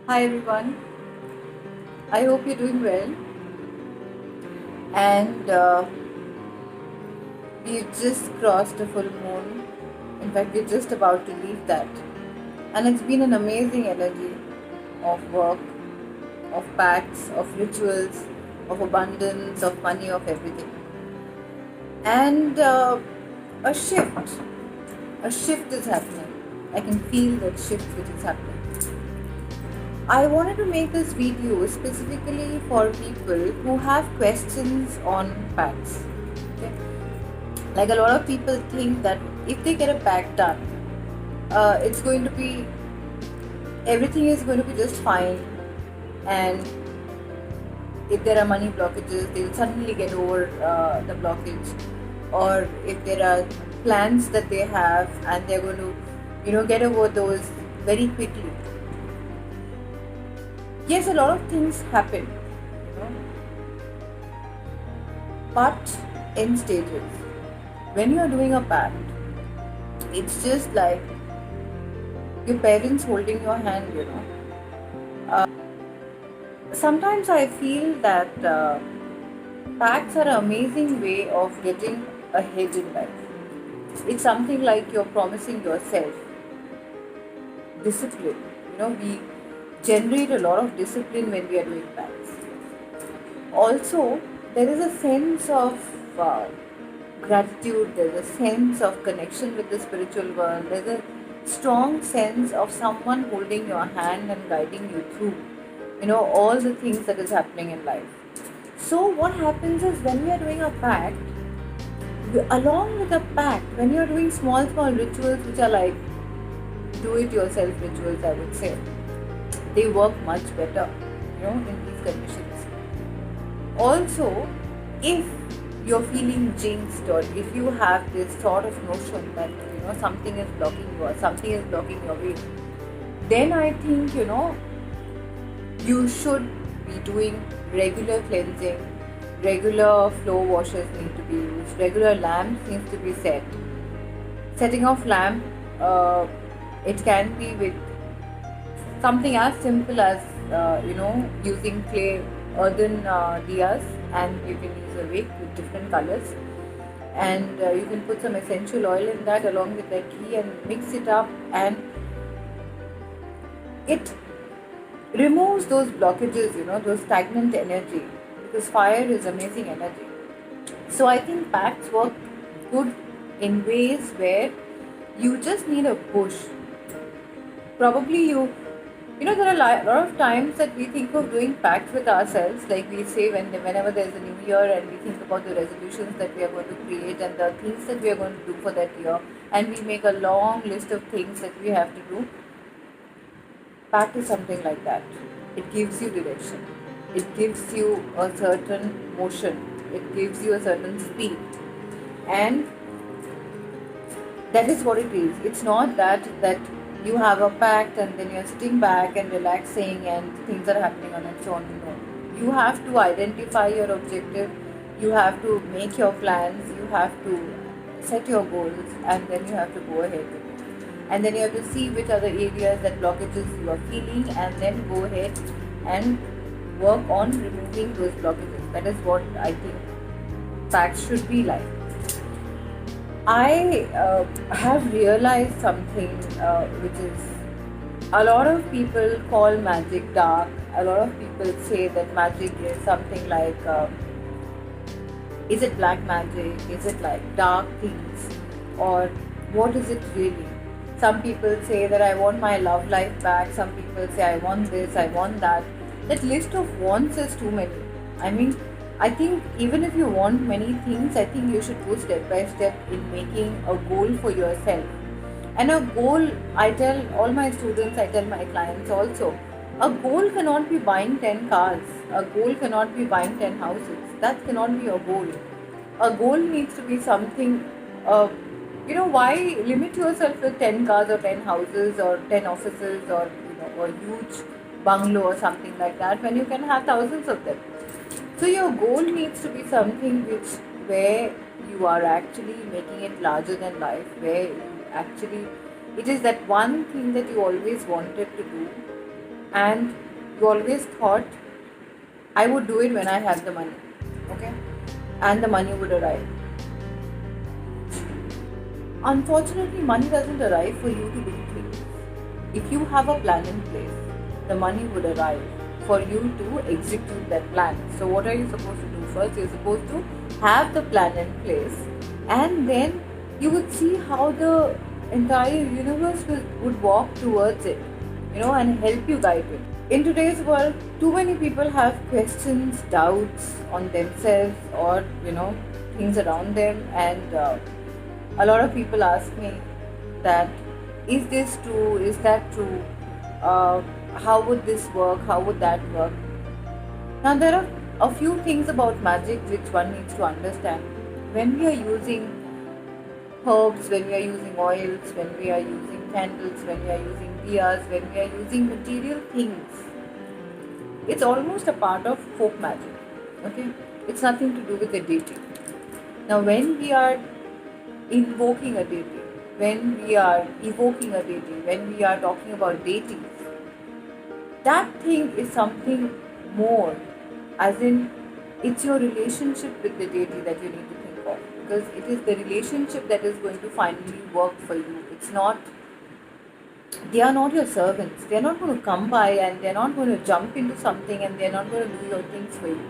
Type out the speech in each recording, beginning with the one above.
Hi everyone, I hope you're doing well. And we've just crossed a full moon. In fact, we're just about to leave that. And it's been an amazing energy of work, of pacts, of rituals, of abundance, of money, of everything. And a shift, a shift is happening. I can feel that shift which is happening. I wanted to make this video specifically for people who have questions on pacts. Okay? Like a lot of people think that if they get a pack done, it's going to be everything is going to be just fine, and if there are money blockages, they'll suddenly get over the blockage, or if there are plans that they have and they're going to, get over those very quickly. Yes, a lot of things happen, you know, but in stages. When you are doing a pact, it's just like your parents holding your hand. Sometimes I feel that pacts are an amazing way of getting ahead in life. It's something like you're promising yourself discipline. We generate a lot of discipline when we are doing pacts. Also, there is a sense of gratitude, there's a sense of connection with the spiritual world, there's a strong sense of someone holding your hand and guiding you through all the things that is happening in life. So what happens is when we are doing a pact, along with a pact, when you're doing small rituals which are like do it yourself rituals, I would say, they work much better in these conditions. Also, if you're feeling jinxed, or if you have this sort of notion that something is blocking you or something is blocking your way, then I think you should be doing regular cleansing, regular floor washes need to be used, regular lamps needs to be set. Setting of lamp, it can be with something as simple as using clay earthen diyas, and you can use a wick with different colors, and you can put some essential oil in that along with the ghee and mix it up, and it removes those blockages, those stagnant energy, because fire is amazing energy. So I think pacts work good in ways where you just need a push. Probably there are a lot of times that we think of doing pacts with ourselves, like we say whenever there's a new year, and we think about the resolutions that we are going to create and the things that we are going to do for that year, and we make a long list of things that we have to do. Pact is something like that. It gives you direction. It gives you a certain motion. It gives you a certain speed. And that is what it is. It's not that you have a pact and then you're sitting back and relaxing and things are happening on its own. No. You have to identify your objective. You have to make your plans. You have to set your goals, and then you have to go ahead with it. And then you have to see which are the areas that blockages you are feeling, and then go ahead and work on removing those blockages. That is what I think pacts should be like. I have realized something, which is a lot of people call magic dark. A lot of people say that magic is something like, is it black magic? Is it like dark things? Or what is it really? Some people say that I want my love life back. Some people say I want this, I want that. That list of wants is too many. I mean, I think even if you want many things, I think you should go step by step in making a goal for yourself. And a goal, I tell all my students, I tell my clients also, a goal cannot be buying 10 cars. A goal cannot be buying 10 houses. That cannot be a goal. A goal needs to be something, why limit yourself with 10 cars or 10 houses or 10 offices, or, a huge bungalow or something like that, when you can have thousands of them. So your goal needs to be something where you are actually making it larger than life, where you actually, it is that one thing that you always wanted to do, and you always thought I would do it when I have the money, okay, and the money would arrive. Unfortunately, money doesn't arrive for you to do things. If you have a plan in place, the money would arrive for you to execute that plan. So, what are you supposed to do first? You're supposed to have the plan in place, and then you would see how the entire universe would walk towards it, and help you guide it. In today's world, too many people have questions, doubts on themselves or things around them, and a lot of people ask me that is this true? Is that true? How would this work? How would that work? Now, there are a few things about magic which one needs to understand. When we are using herbs, when we are using oils, when we are using candles, when we are using diyas, when we are using material things, it's almost a part of folk magic. Okay, it's nothing to do with the deity. Now, when we are invoking a deity, when we are evoking a deity, when we are talking about deities, that thing is something more, as in it's your relationship with the deity that you need to think of, because it is the relationship that is going to finally work for you. It's not, they are not your servants. They're not going to come by and they're not going to jump into something and they're not going to do your things for you.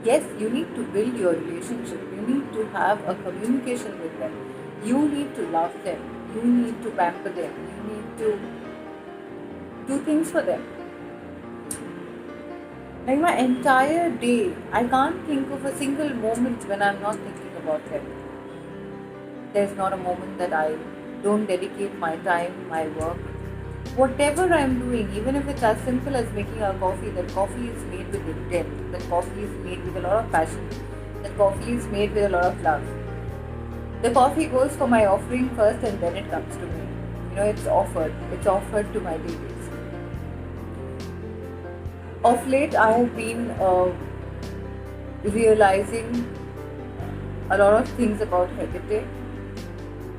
Yes, you need to build your relationship. You need to have a communication with them. You need to love them. You need to pamper them. You need to do things for them. Like my entire day, I can't think of a single moment when I'm not thinking about them. There's not a moment that I don't dedicate my time, my work, whatever I'm doing, even if it's as simple as making a coffee, that coffee is made with intent, that coffee is made with a lot of passion, that coffee is made with a lot of love. The coffee goes for my offering first and then it comes to me. It's offered to my deities. Of late, I have been realizing a lot of things about Hecate.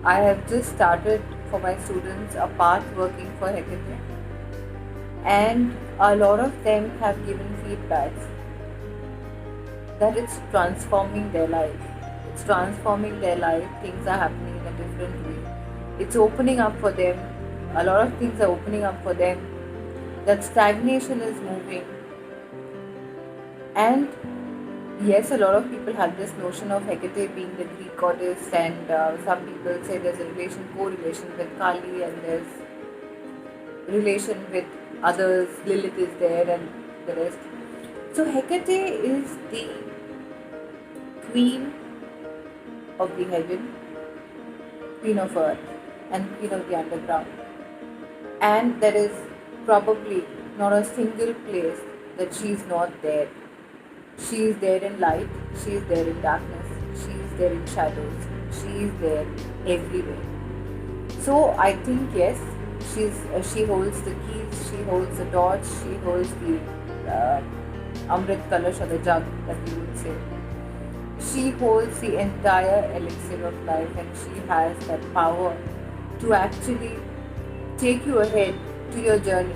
I have just started for my students a path working for Hecate, and a lot of them have given feedbacks that it's transforming their life. It's transforming their life. Things are happening in a different way. It's opening up for them. A lot of things are opening up for them. That stagnation is moving. And yes, a lot of people have this notion of Hecate being the Greek goddess, and some people say there's a correlation with Kali, and there's relation with others. Lilith is there, and the rest. So Hecate is the queen of the heaven, queen of earth, and queen of the underground. And there is probably not a single place that she is not there. She is there in light, she is there in darkness, she is there in shadows, she is there everywhere. So I think yes, she holds the keys, she holds the torch, she holds the Amrit Kalash, or the jug that we would say. She holds the entire elixir of life, and she has that power to actually take you ahead to your journey.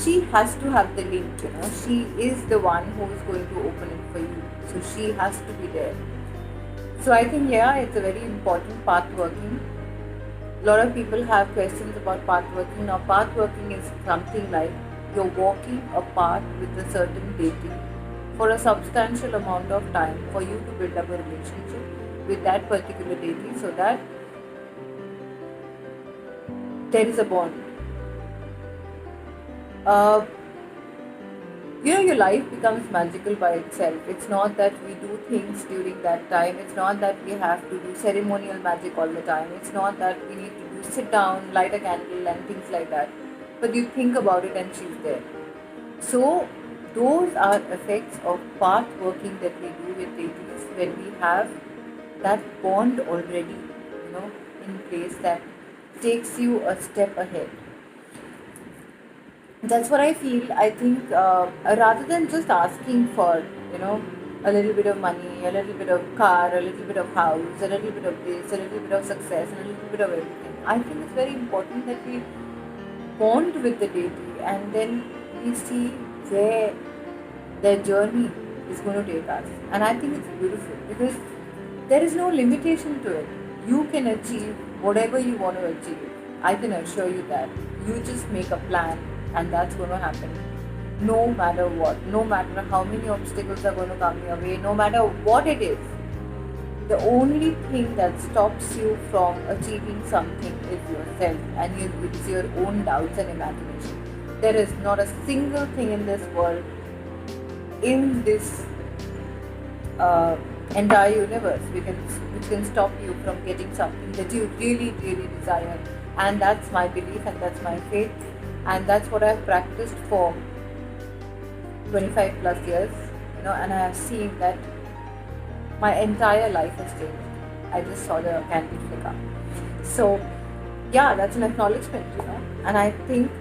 She has to have the link, she is the one who is going to open it for you. So she has to be there. So I think, it's a very important path working. A lot of people have questions about path working. Now, path working is something like you're walking a path with a certain deity for a substantial amount of time for you to build up a relationship with that particular deity, so that there is a bond. Your life becomes magical by itself. It's not that we do things during that time. It's not that we have to do ceremonial magic all the time. It's not that we need to sit down, light a candle and things like that. But you think about it and she's there. So those are effects of path working that we do with deities when we have that bond already, in place that takes you a step ahead. That's what I feel. I think rather than just asking for, a little bit of money, a little bit of car, a little bit of house, a little bit of this, a little bit of success, and a little bit of everything, I think it's very important that we bond with the deity, and then we see where their journey is going to take us. And I think it's beautiful because there is no limitation to it. You can achieve whatever you want to achieve. I can assure you that. You just make a plan and that's going to happen. No matter what, no matter how many obstacles are going to come your way, no matter what it is, the only thing that stops you from achieving something is yourself and it's your own doubts and imagination. There is not a single thing in this world, in this entire universe, which can stop you from getting something that you really, really desire. And that's my belief and that's my faith. And that's what I've practiced for 25 plus years, and I have seen that my entire life has changed. I just saw the candle flicker. So, yeah, that's an acknowledgement, And I think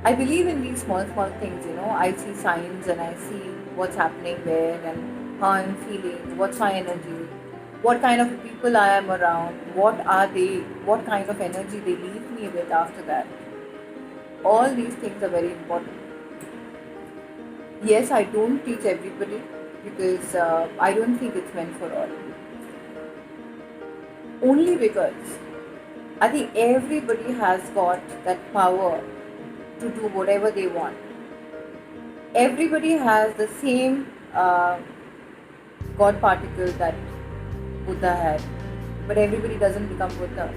I believe in these small, small things, I see signs and I see what's happening there and how I'm feeling, what's my energy, what kind of people I am around, what are they, what kind of energy they leave me with after that. All these things are very important. Yes, I don't teach everybody because I don't think it's meant for all. Only because I think everybody has got that power to do whatever they want. Everybody has the same God particle that Buddha had, but everybody doesn't become Buddha.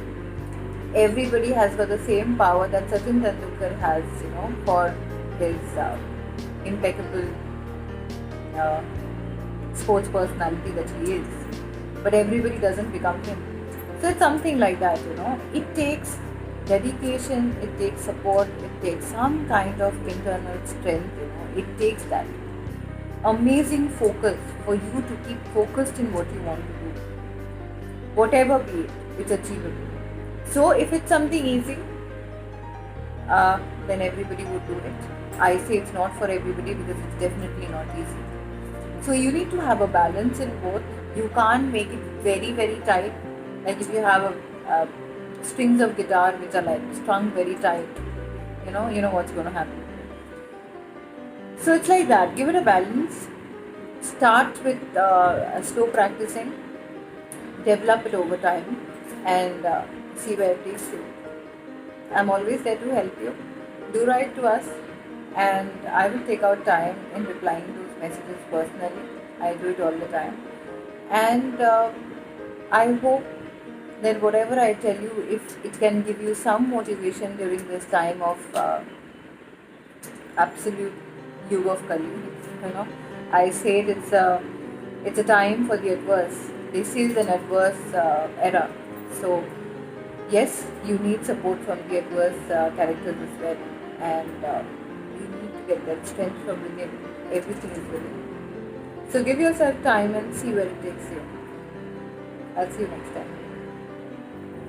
Everybody has got the same power that Sachin Tendulkar has, for his impeccable sports personality that he is. But everybody doesn't become him. So it's something like that, It takes dedication, it takes support, it takes some kind of internal strength, It takes that amazing focus for you to keep focused in what you want to do. Whatever be it, it's achievable. So if it's something easy, then everybody would do it. I say it's not for everybody because it's definitely not easy. So you need to have a balance in both. You can't make it very, very tight. Like if you have a strings of guitar which are like strung very tight, you know what's going to happen. So it's like that. Give it a balance. Start with slow practicing. Develop it over time and see where it takes you. I'm always there to help you. Do write to us and I will take out time in replying those messages personally. I do it all the time. And I hope that whatever I tell you, if it can give you some motivation during this time of absolute yuga of Kali, I said it's a time for the adverse. This is an adverse era. So yes, you need support from the adverse characters as well, and you need to get that strength from within. Everything is within. So give yourself time and see where it takes you. I'll see you next time.